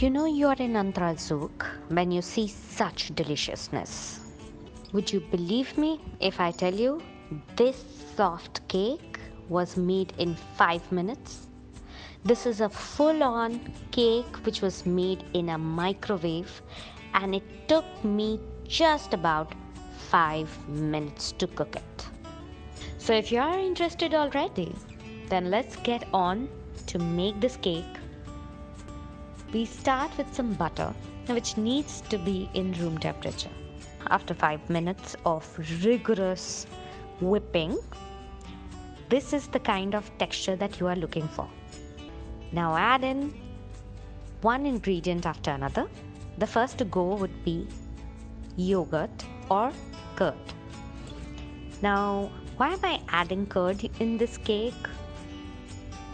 You know you're in Antrazuk when you see such deliciousness. Would you believe me if I tell you this soft cake was made in 5 minutes? This is a full-on cake which was made in a microwave, and it took me just about 5 minutes to cook it. So if you are interested already, then let's get on to make this cake. We start with some butter, which needs to be in room temperature. After 5 minutes of rigorous whipping, this is the kind of texture that you are looking for. Now add in one ingredient after another. The first to go would be yogurt or curd. Now, why am I adding curd in this cake?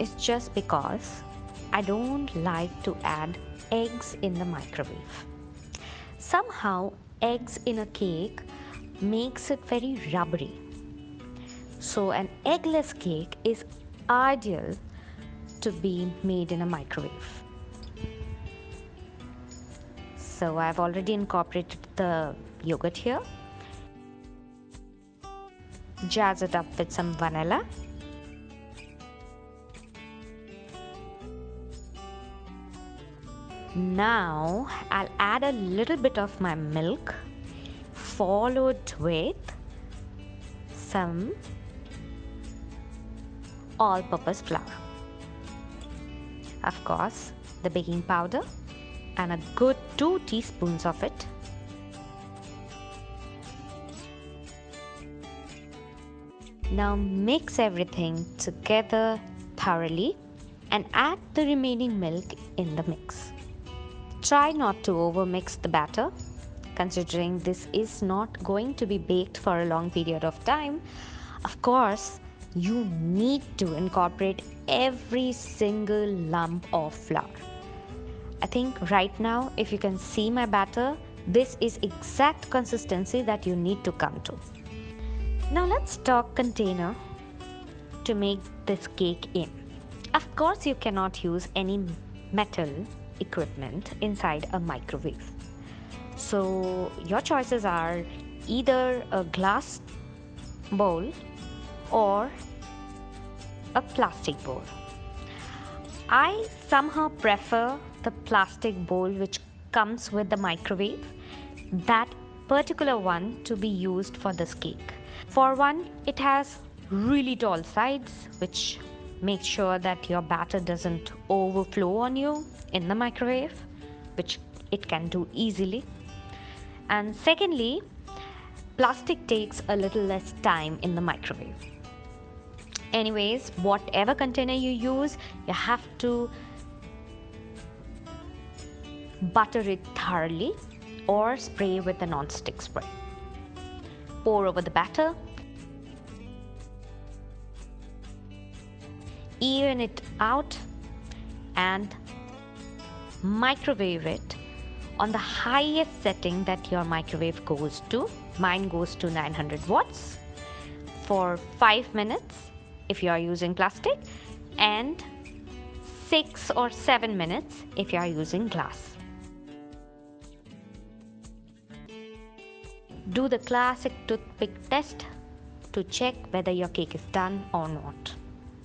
It's just because I don't like to add eggs in the microwave. Somehow, eggs in a cake makes it very rubbery. So an eggless cake is ideal to be made in a microwave. So I've already incorporated the yogurt here. Jazz it up with some vanilla. Now I'll add a little bit of my milk, followed with some all-purpose flour. Of course, the baking powder and a good 2 teaspoons of it. Now mix everything together thoroughly and add the remaining milk in the mix. Try not to overmix the batter, considering this is not going to be baked for a long period of time. Of course, you need to incorporate every single lump of flour. I think right now, if you can see my batter, this is exact consistency that you need to come to. Now let's talk container to make this cake in. Of course, you cannot use any metal equipment inside a microwave. So your choices are either a glass bowl or a plastic bowl. I somehow prefer the plastic bowl which comes with the microwave, that particular one to be used for this cake. For one, it has really tall sides which make sure that your batter doesn't overflow on you in the microwave, which it can do easily. And secondly, plastic takes a little less time in the microwave. Anyways, whatever container you use, you have to butter it thoroughly or spray with a non-stick spray. Pour over the batter. Even it out and microwave it on the highest setting that your microwave goes to. Mine goes to 900 watts for 5 minutes if you are using plastic, and 6 or 7 minutes if you are using glass. Do the classic toothpick test to check whether your cake is done or not.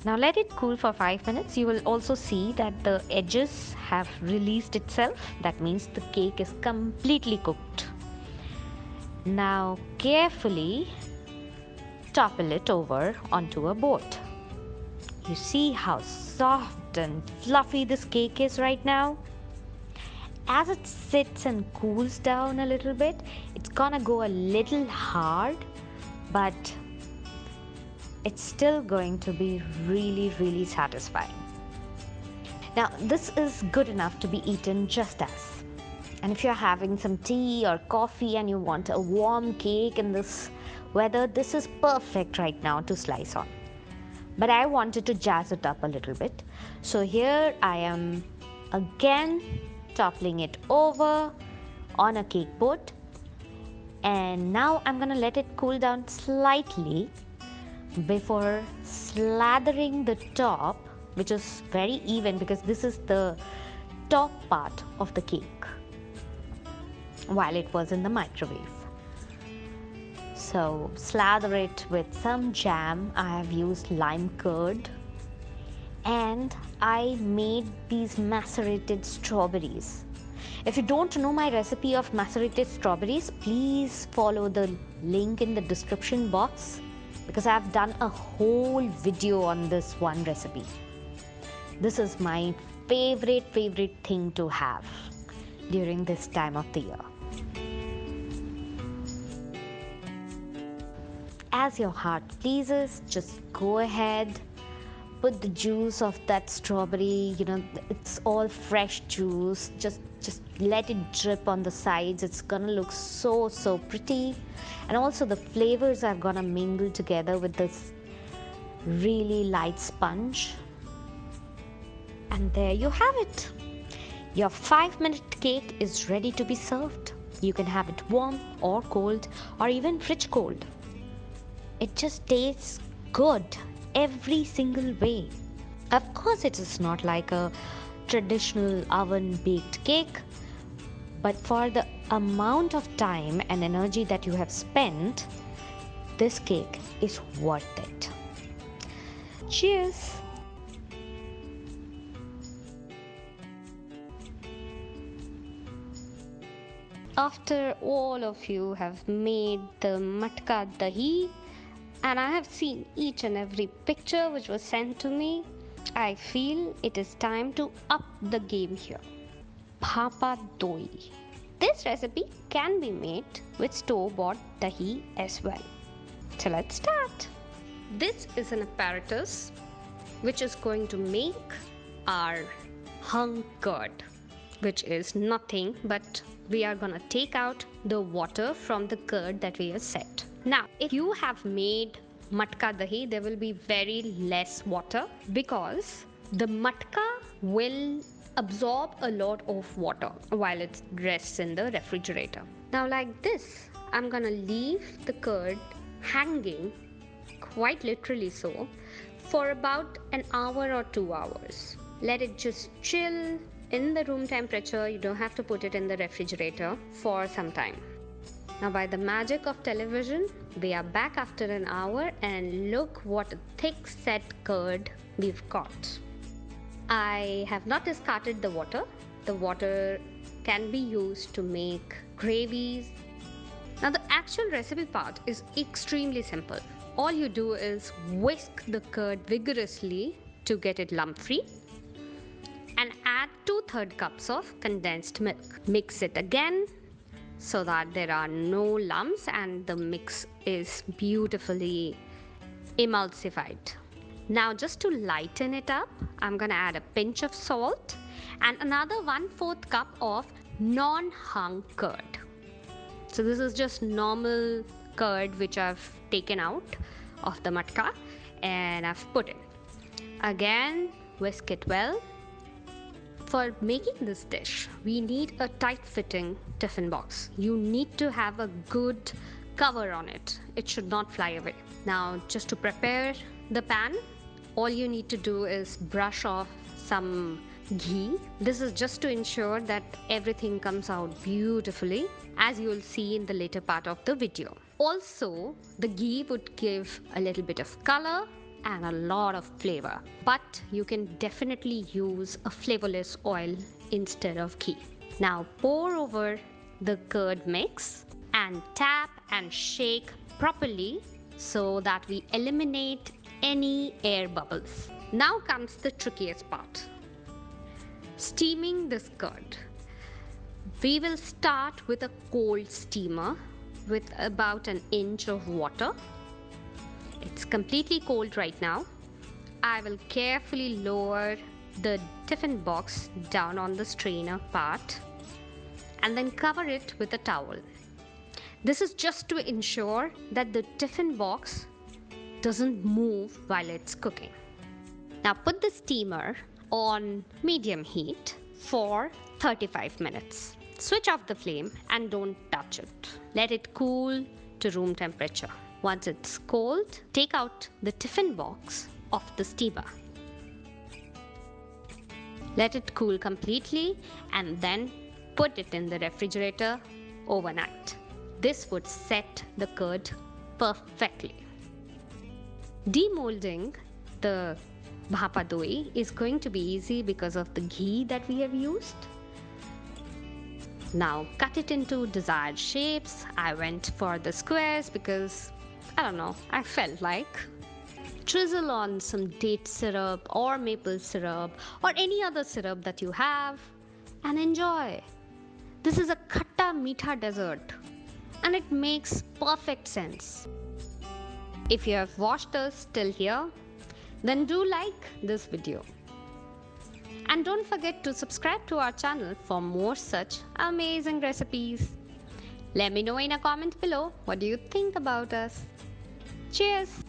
Now let it cool for 5 minutes. You will also see that the edges have released itself. That means the cake is completely cooked. Now carefully topple it over onto a board. You see how soft and fluffy this cake is right now? As it sits and cools down a little bit, it's gonna go a little hard, but it's still going to be really satisfying. Now this is good enough to be eaten just as. And if you're having some tea or coffee and you want a warm cake in this weather, this is perfect right now to slice on. But I wanted to jazz it up a little bit. So here I am again toppling it over on a cake board. And now I'm gonna let it cool down slightly before slathering the top, which is very even because this is the top part of the cake while it was in the microwave. So slather it with some jam. I have used lime curd, and I made these macerated strawberries. If you don't know my recipe of macerated strawberries, please follow the link in the description box, because I've done a whole video on this one recipe. This is my favorite thing to have during this time of the year. As your heart pleases, just go ahead, put the juice of that strawberry, it's all fresh juice, just let it drip on the sides. It's gonna look so pretty, and also the flavors are gonna mingle together with this really light sponge. And there you have it. Your 5-minute cake is ready to be served. You can have it warm or cold, or even fridge cold. It just tastes good every single way. Of course, it is not like a traditional oven baked cake, but for the amount of time and energy that you have spent, this cake is worth it. Cheers! After all of you have made the matka dahi, and I have seen each and every picture which was sent to me, I feel it is time to up the game here. Bhapa Doi. This recipe can be made with store-bought dahi as well. So let's start. This is an apparatus which is going to make our hung curd, which is nothing but we are gonna take out the water from the curd that we have set. Now, if you have made matka dahi, there will be very less water, because the matka will absorb a lot of water while it rests in the refrigerator. Now, like this, I'm gonna leave the curd hanging, quite literally so, for about an hour or 2 hours. Let it just chill in the room temperature. You don't have to put it in the refrigerator for some time. Now, by the magic of television, we are back after an hour, and look what a thick set curd we've got. I have not discarded the water. The water can be used to make gravies. Now, the actual recipe part is extremely simple. All you do is whisk the curd vigorously to get it lump free, and add 2/3 cups of condensed milk. Mix it again so that there are no lumps and the mix is beautifully emulsified. Now, just to lighten it up, I'm gonna add a pinch of salt and another 1/4 cup of non-hung curd. So this is just normal curd which I've taken out of the matka and I've put in. Again, whisk it well. For making this dish, we need a tight-fitting tiffin box. You need to have a good cover on it. It should not fly away. Now, just to prepare the pan, all you need to do is brush off some ghee. This is just to ensure that everything comes out beautifully, as you will see in the later part of the video. Also, the ghee would give a little bit of color and a lot of flavor, but you can definitely use a flavorless oil instead of ghee. Now, pour over the curd mix and tap and shake properly so that we eliminate any air bubbles. Now comes the trickiest part: steaming this curd. We will start with a cold steamer with about 1 inch of water. It's completely cold right now. I will carefully lower the tiffin box down on the strainer part and then cover it with a towel. This is just to ensure that the tiffin box doesn't move while it's cooking. Now put the steamer on medium heat for 35 minutes. Switch off the flame and don't touch it. Let it cool to room temperature. Once it's cold, take out the tiffin box of the steamer. Let it cool completely and then put it in the refrigerator overnight. This would set the curd perfectly. Demolding the Bhapa Doi is going to be easy because of the ghee that we have used. Now cut it into desired shapes. I went for the squares because, I don't know, I felt like. Drizzle on some date syrup or maple syrup or any other syrup that you have and enjoy. This is a khatta meetha dessert and it makes perfect sense. If you have watched us till here, then do like this video. And don't forget to subscribe to our channel for more such amazing recipes. Let me know in a comment below what do you think about us. Cheers!